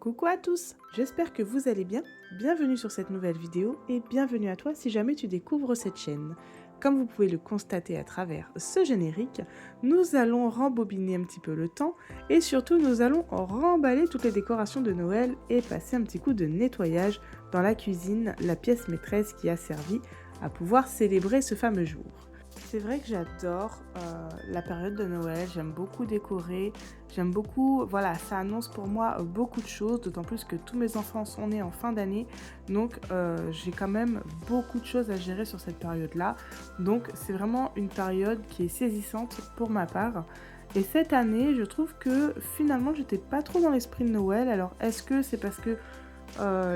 Coucou à tous, j'espère que vous allez bien. Bienvenue sur cette nouvelle vidéo et bienvenue à toi si jamais tu découvres cette chaîne. Comme vous pouvez le constater à travers ce générique, nous allons rembobiner un petit peu le temps et surtout nous allons remballer toutes les décorations de Noël et passer un petit coup de nettoyage dans la cuisine, la pièce maîtresse qui a servi à pouvoir célébrer ce fameux jour. C'est vrai que j'adore la période de Noël, j'aime beaucoup décorer, j'aime beaucoup, voilà, ça annonce pour moi beaucoup de choses, d'autant plus que tous mes enfants sont nés en fin d'année, donc j'ai quand même beaucoup de choses à gérer sur cette période-là, donc c'est vraiment une période qui est saisissante pour ma part. Et cette année, je trouve que finalement, j'étais pas trop dans l'esprit de Noël. Alors, est-ce que c'est parce que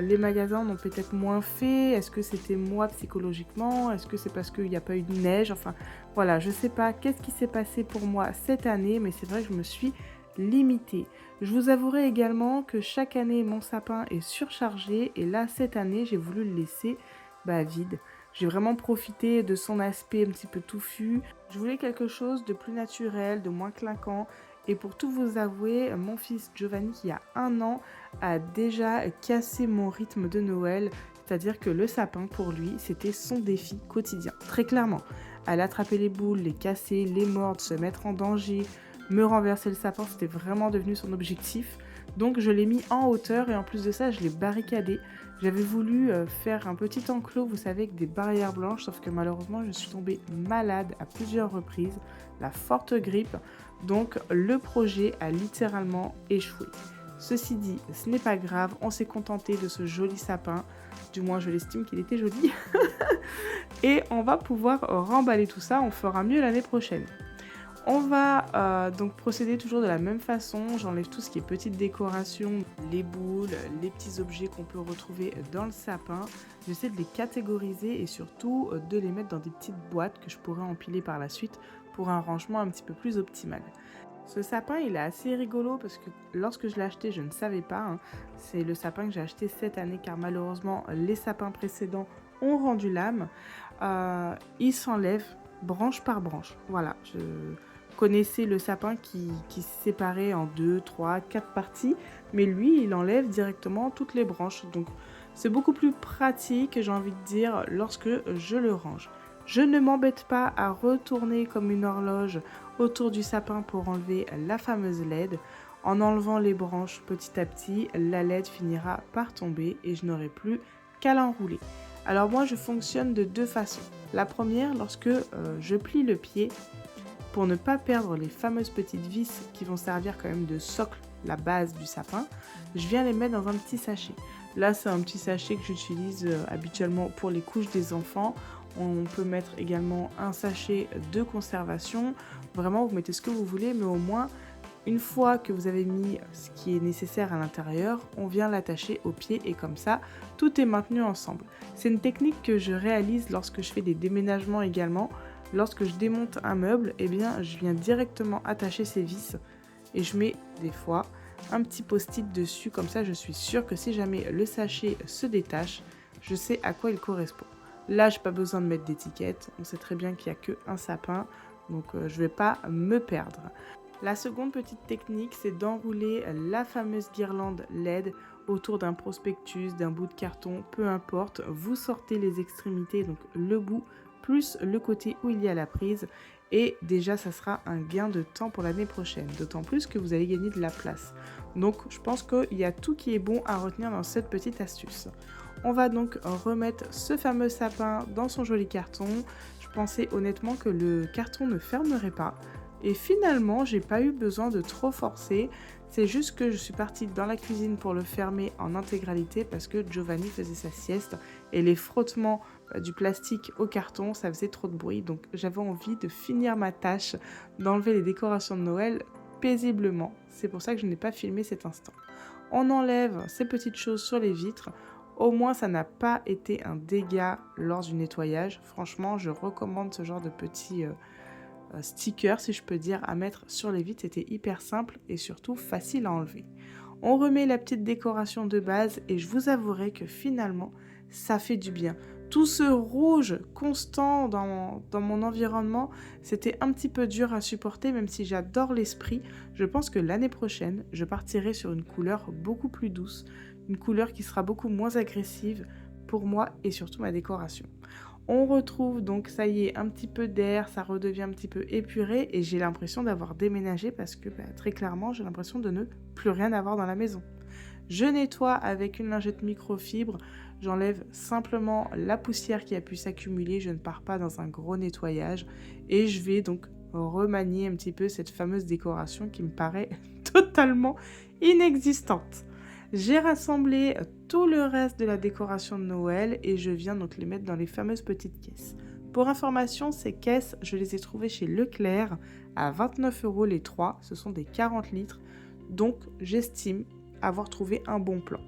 les magasins n'ont peut-être moins fait? Est-ce que c'était moi psychologiquement? Est-ce que c'est parce qu'il n'y a pas eu de neige? Enfin, voilà, je sais pas qu'est-ce qui s'est passé pour moi cette année, mais c'est vrai que je me suis limitée. Je vous avouerai également que chaque année, mon sapin est surchargé et là, cette année, j'ai voulu le laisser vide. J'ai vraiment profité de son aspect un petit peu touffu. Je voulais quelque chose de plus naturel, de moins clinquant. Et pour tout vous avouer, mon fils Giovanni, qui a 1 an, a déjà cassé mon rythme de Noël, c'est-à-dire que le sapin, pour lui, c'était son défi quotidien, très clairement. Aller attraper les boules, les casser, les mordre, se mettre en danger, me renverser le sapin, c'était vraiment devenu son objectif. Donc je l'ai mis en hauteur et en plus de ça, je l'ai barricadé. J'avais voulu faire un petit enclos, vous savez, avec des barrières blanches, sauf que malheureusement, je suis tombée malade à plusieurs reprises, la forte grippe, donc le projet a littéralement échoué. Ceci dit, ce n'est pas grave, on s'est contenté de ce joli sapin, du moins je l'estime qu'il était joli, et on va pouvoir remballer tout ça, on fera mieux l'année prochaine. On va donc procéder toujours de la même façon, j'enlève tout ce qui est petite décoration, les boules, les petits objets qu'on peut retrouver dans le sapin. J'essaie de les catégoriser et surtout de les mettre dans des petites boîtes que je pourrais empiler par la suite pour un rangement un petit peu plus optimal. Ce sapin, il est assez rigolo parce que lorsque je l'ai acheté, je ne savais pas, hein. C'est le sapin que j'ai acheté cette année car malheureusement, les sapins précédents ont rendu l'âme. Il s'enlève branche par branche. Voilà, je connaissais le sapin qui se séparait en 2, 3, 4 parties, mais lui, il enlève directement toutes les branches. Donc, c'est beaucoup plus pratique, j'ai envie de dire, lorsque je le range. Je ne m'embête pas à retourner comme une horloge autour du sapin pour enlever la fameuse LED. En enlevant les branches petit à petit, la LED finira par tomber et je n'aurai plus qu'à l'enrouler. Alors moi, je fonctionne de deux façons. La première, lorsque je plie le pied, pour ne pas perdre les fameuses petites vis qui vont servir quand même de socle, la base du sapin, je viens les mettre dans un petit sachet. Là, c'est un petit sachet que j'utilise habituellement pour les couches des enfants. On peut mettre également un sachet de conservation. Vraiment, vous mettez ce que vous voulez, mais au moins, une fois que vous avez mis ce qui est nécessaire à l'intérieur, on vient l'attacher au pied et comme ça, tout est maintenu ensemble. C'est une technique que je réalise lorsque je fais des déménagements également. Lorsque je démonte un meuble, eh bien, je viens directement attacher ces vis et je mets des fois un petit post-it dessus. Comme ça, je suis sûre que si jamais le sachet se détache, je sais à quoi il correspond. Là, je n'ai pas besoin de mettre d'étiquette. On sait très bien qu'il n'y a qu'un sapin, donc je ne vais pas me perdre. La seconde petite technique, c'est d'enrouler la fameuse guirlande LED autour d'un prospectus, d'un bout de carton, peu importe. Vous sortez les extrémités, donc le bout plus le côté où il y a la prise. Et déjà, ça sera un gain de temps pour l'année prochaine. D'autant plus que vous allez gagner de la place. Donc, je pense qu'il y a tout qui est bon à retenir dans cette petite astuce. On va donc remettre ce fameux sapin dans son joli carton. Je pensais honnêtement que le carton ne fermerait pas. Et finalement, j'ai pas eu besoin de trop forcer. C'est juste que je suis partie dans la cuisine pour le fermer en intégralité parce que Giovanni faisait sa sieste et les frottements du plastique au carton, ça faisait trop de bruit. Donc j'avais envie de finir ma tâche, d'enlever les décorations de Noël paisiblement. C'est pour ça que je n'ai pas filmé cet instant. On enlève ces petites choses sur les vitres. Au moins, ça n'a pas été un dégât lors du nettoyage. Franchement, je recommande ce genre de petits sticker, si je peux dire, à mettre sur les vitres. C'était hyper simple et surtout facile à enlever. On remet la petite décoration de base et je vous avouerai que finalement, ça fait du bien. tout ce rouge constant dans mon environnement, c'était un petit peu dur à supporter, même si j'adore l'esprit. Je pense que l'année prochaine, je partirai sur une couleur beaucoup plus douce, une couleur qui sera beaucoup moins agressive pour moi et surtout ma décoration. On retrouve donc, ça y est, un petit peu d'air, ça redevient un petit peu épuré et j'ai l'impression d'avoir déménagé parce que très clairement, j'ai l'impression de ne plus rien avoir dans la maison. Je nettoie avec une lingette microfibre, j'enlève simplement la poussière qui a pu s'accumuler, je ne pars pas dans un gros nettoyage et je vais donc remanier un petit peu cette fameuse décoration qui me paraît totalement inexistante. J'ai rassemblé tout le reste de la décoration de Noël et je viens donc les mettre dans les fameuses petites caisses. Pour information, ces caisses, je les ai trouvées chez Leclerc à 29 € les 3, ce sont des 40 litres, donc j'estime avoir trouvé un bon plan.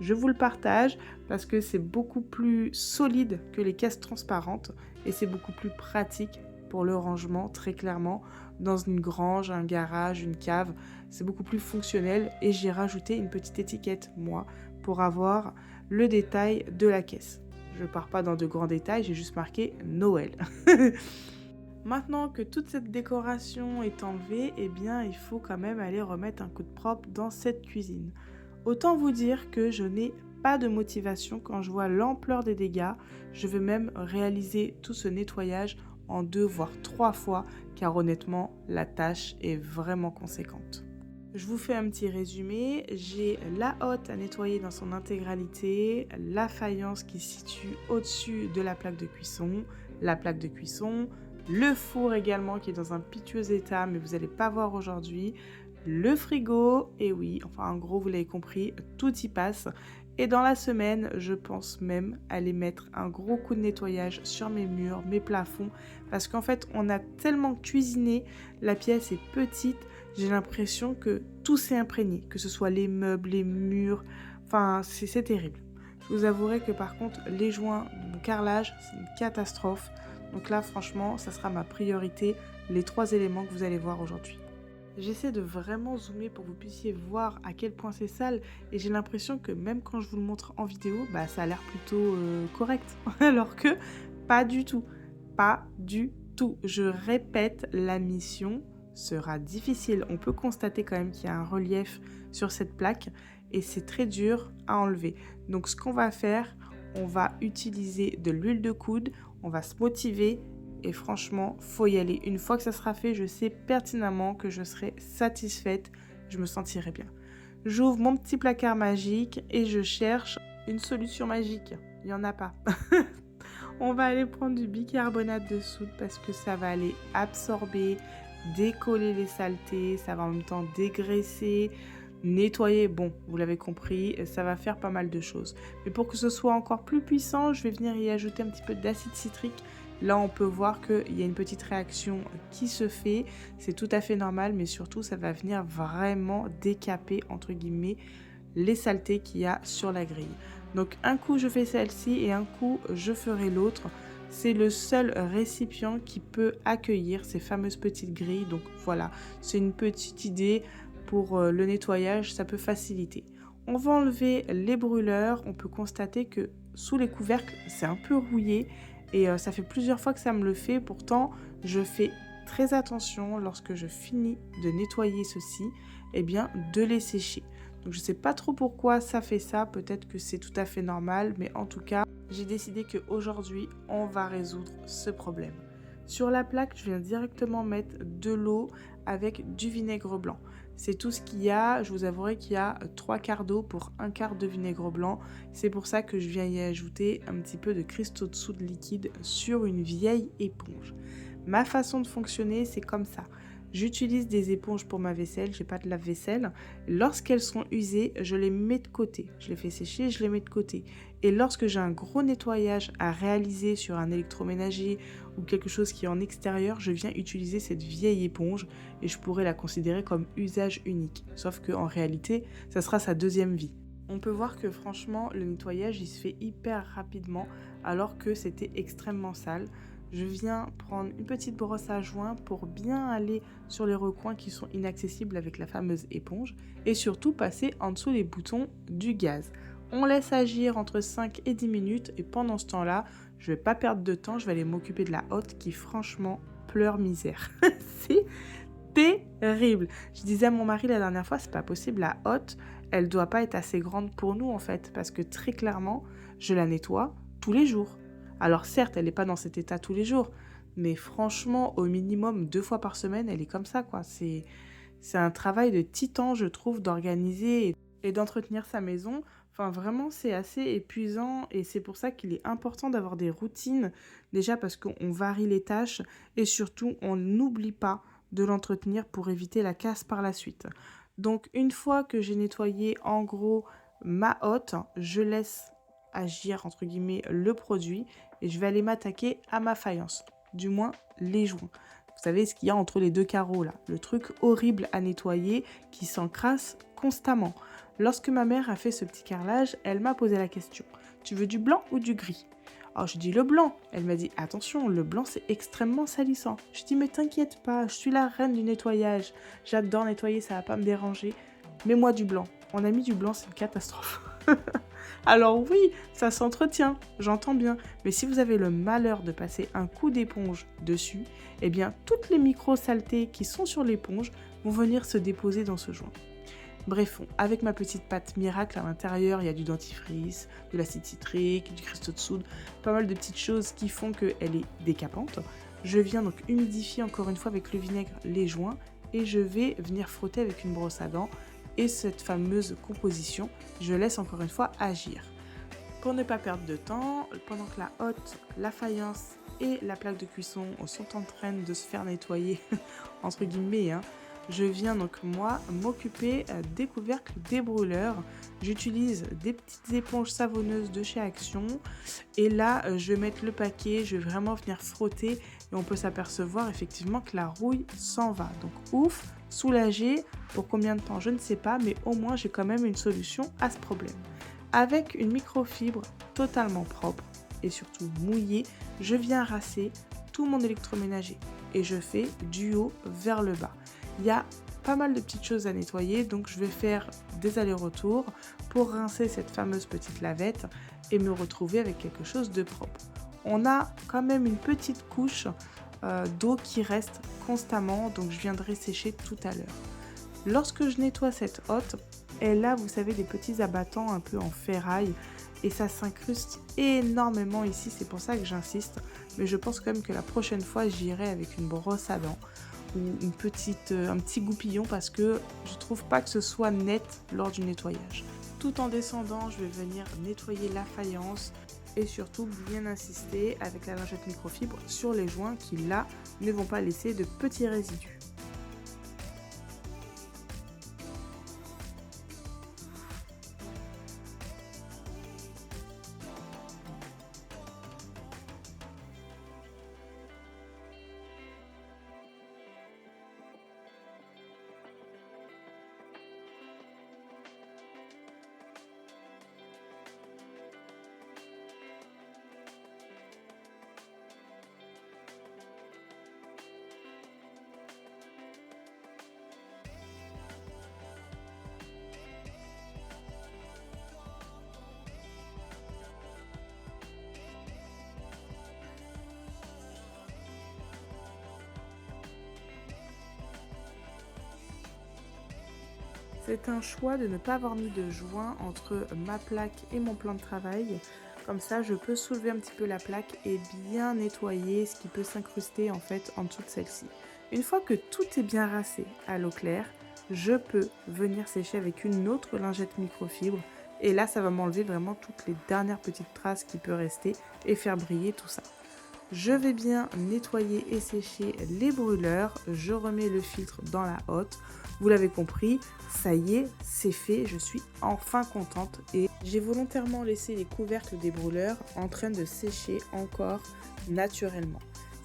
Je vous le partage parce que c'est beaucoup plus solide que les caisses transparentes et c'est beaucoup plus pratique pour le rangement, très clairement, dans une grange, un garage, une cave. C'est beaucoup plus fonctionnel et j'ai rajouté une petite étiquette, moi, pour avoir le détail de la caisse. Je ne pars pas dans de grands détails, j'ai juste marqué Noël. Maintenant que toute cette décoration est enlevée, eh bien, il faut quand même aller remettre un coup de propre dans cette cuisine. Autant vous dire que je n'ai pas de motivation quand je vois l'ampleur des dégâts. Je veux même réaliser tout ce nettoyage en 2 voire 3 fois, car honnêtement, la tâche est vraiment conséquente. Je vous fais un petit résumé. J'ai la hotte à nettoyer dans son intégralité, la faïence qui se situe au-dessus de la plaque de cuisson, le four également qui est dans un piteux état, mais vous n'allez pas voir aujourd'hui, le frigo, et oui, enfin en gros vous l'avez compris, tout y passe. Et dans la semaine, je pense même aller mettre un gros coup de nettoyage sur mes murs, mes plafonds, parce qu'en fait on a tellement cuisiné, la pièce est petite, j'ai l'impression que tout s'est imprégné, que ce soit les meubles, les murs, enfin c'est terrible. Je vous avouerai que par contre les joints, mon carrelage, c'est une catastrophe. Donc là franchement, ça sera ma priorité, les 3 éléments que vous allez voir aujourd'hui. J'essaie de vraiment zoomer pour que vous puissiez voir à quel point c'est sale et j'ai l'impression que même quand je vous le montre en vidéo, ça a l'air plutôt correct. Alors que pas du tout. Pas du tout. Je répète, la mission sera difficile. On peut constater quand même qu'il y a un relief sur cette plaque et c'est très dur à enlever. Donc ce qu'on va faire, on va utiliser de l'huile de coude, on va se motiver. Et franchement, faut y aller. Une fois que ça sera fait, je sais pertinemment que je serai satisfaite, je me sentirai bien. J'ouvre mon petit placard magique et je cherche une solution magique. Il n'y en a pas. On va aller prendre du bicarbonate de soude parce que ça va aller absorber, décoller les saletés, ça va en même temps dégraisser, nettoyer. Bon, vous l'avez compris, ça va faire pas mal de choses. Mais pour que ce soit encore plus puissant, je vais venir y ajouter un petit peu d'acide citrique. Là, on peut voir qu'il y a une petite réaction qui se fait. C'est tout à fait normal, mais surtout, ça va venir vraiment décaper, entre guillemets, les saletés qu'il y a sur la grille. Donc, un coup, je fais celle-ci et un coup, je ferai l'autre. C'est le seul récipient qui peut accueillir ces fameuses petites grilles. Donc, voilà, c'est une petite idée pour le nettoyage, ça peut faciliter. On va enlever les brûleurs. On peut constater que sous les couvercles, c'est un peu rouillé. Et ça fait plusieurs fois que ça me le fait. Pourtant, je fais très attention lorsque je finis de nettoyer ceci, de les sécher. Donc je ne sais pas trop pourquoi ça fait ça. Peut-être que c'est tout à fait normal. Mais en tout cas, j'ai décidé qu'aujourd'hui, on va résoudre ce problème. Sur la plaque, je viens directement mettre de l'eau avec du vinaigre blanc. C'est tout ce qu'il y a. Je vous avouerai qu'il y a 3/4 d'eau pour 1/4 de vinaigre blanc. C'est pour ça que je viens y ajouter un petit peu de cristaux de soude liquide sur une vieille éponge. Ma façon de fonctionner, c'est comme ça. J'utilise des éponges pour ma vaisselle, j'ai pas de lave-vaisselle. Lorsqu'elles sont usées, je les mets de côté. Je les fais sécher, je les mets de côté. Et lorsque j'ai un gros nettoyage à réaliser sur un électroménager ou quelque chose qui est en extérieur, je viens utiliser cette vieille éponge et je pourrais la considérer comme usage unique. Sauf qu'en réalité, ça sera sa deuxième vie. On peut voir que franchement, le nettoyage, il se fait hyper rapidement alors que c'était extrêmement sale. Je viens prendre une petite brosse à joint pour bien aller sur les recoins qui sont inaccessibles avec la fameuse éponge et surtout passer en dessous les boutons du gaz. On laisse agir entre 5 et 10 minutes et pendant ce temps-là, je ne vais pas perdre de temps, je vais aller m'occuper de la hotte qui franchement pleure misère. C'est terrible. Je disais à mon mari la dernière fois, c'est pas possible, la hotte, elle doit pas être assez grande pour nous en fait, parce que très clairement, je la nettoie tous les jours. Alors certes, elle n'est pas dans cet état tous les jours, mais franchement, au minimum 2 fois par semaine, elle est comme ça quoi. C'est un travail de titan, je trouve, d'organiser et d'entretenir sa maison. Enfin, vraiment, c'est assez épuisant et c'est pour ça qu'il est important d'avoir des routines. Déjà parce qu'on varie les tâches et surtout, on n'oublie pas de l'entretenir pour éviter la casse par la suite. Donc, une fois que j'ai nettoyé en gros ma hotte, je laisse agir, entre guillemets, le produit et je vais aller m'attaquer à ma faïence, du moins les joints. Vous savez ce qu'il y a entre les deux carreaux là, le truc horrible à nettoyer qui s'encrasse constamment. Lorsque ma mère a fait ce petit carrelage, elle m'a posé la question, tu veux du blanc ou du gris? Alors je dis le blanc. Elle m'a dit attention, le blanc c'est extrêmement salissant. Je dis mais t'inquiète pas, je suis la reine du nettoyage. J'adore nettoyer, ça va pas me déranger. Mets-moi du blanc. On a mis du blanc, c'est une catastrophe. Alors oui, ça s'entretient, j'entends bien. Mais si vous avez le malheur de passer un coup d'éponge dessus, eh bien toutes les micro-saletés qui sont sur l'éponge vont venir se déposer dans ce joint. Bref, avec ma petite pâte miracle à l'intérieur, il y a du dentifrice, de l'acide citrique, du cristaux de soude, pas mal de petites choses qui font qu'elle est décapante. Je viens donc humidifier encore une fois avec le vinaigre les joints et je vais venir frotter avec une brosse à dents et cette fameuse composition, je laisse encore une fois agir. Pour ne pas perdre de temps, pendant que la hotte, la faïence et la plaque de cuisson sont en train de se faire nettoyer, entre guillemets, je viens donc moi m'occuper des couvercles des brûleurs. J'utilise des petites éponges savonneuses de chez Action et là je vais mettre le paquet, je vais vraiment venir frotter et on peut s'apercevoir effectivement que la rouille s'en va. Donc ouf, soulagée, pour combien de temps je ne sais pas, mais au moins j'ai quand même une solution à ce problème. Avec une microfibre totalement propre et surtout mouillée, je viens rincer tout mon électroménager et je fais du haut vers le bas. Il y a pas mal de petites choses à nettoyer, donc je vais faire des allers-retours pour rincer cette fameuse petite lavette et me retrouver avec quelque chose de propre. On a quand même une petite couche d'eau qui reste constamment, donc je viendrai sécher tout à l'heure. Lorsque je nettoie cette hotte, elle a, vous savez, des petits abattants un peu en ferraille et ça s'incruste énormément ici, c'est pour ça que j'insiste, mais je pense quand même que la prochaine fois j'irai avec une brosse à dents ou un petit goupillon parce que je trouve pas que ce soit net lors du nettoyage. Tout en descendant, je vais venir nettoyer la faïence et surtout bien insister avec la lingette microfibre sur les joints qui là ne vont pas laisser de petits résidus. C'est un choix de ne pas avoir mis de joint entre ma plaque et mon plan de travail. Comme ça, je peux soulever un petit peu la plaque et bien nettoyer ce qui peut s'incruster en fait en dessous de celle-ci. Une fois que tout est bien rincé à l'eau claire, je peux venir sécher avec une autre lingette microfibre. Et là, ça va m'enlever vraiment toutes les dernières petites traces qui peuvent rester et faire briller tout ça. Je vais bien nettoyer et sécher les brûleurs. Je remets le filtre dans la hotte. Vous l'avez compris, ça y est, c'est fait. Je suis enfin contente et j'ai volontairement laissé les couvercles des brûleurs en train de sécher encore naturellement.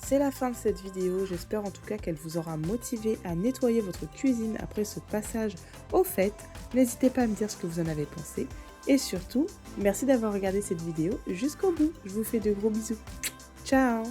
C'est la fin de cette vidéo. J'espère en tout cas qu'elle vous aura motivé à nettoyer votre cuisine après ce passage au fait. N'hésitez pas à me dire ce que vous en avez pensé. Et surtout, merci d'avoir regardé cette vidéo jusqu'au bout. Je vous fais de gros bisous. Ciao!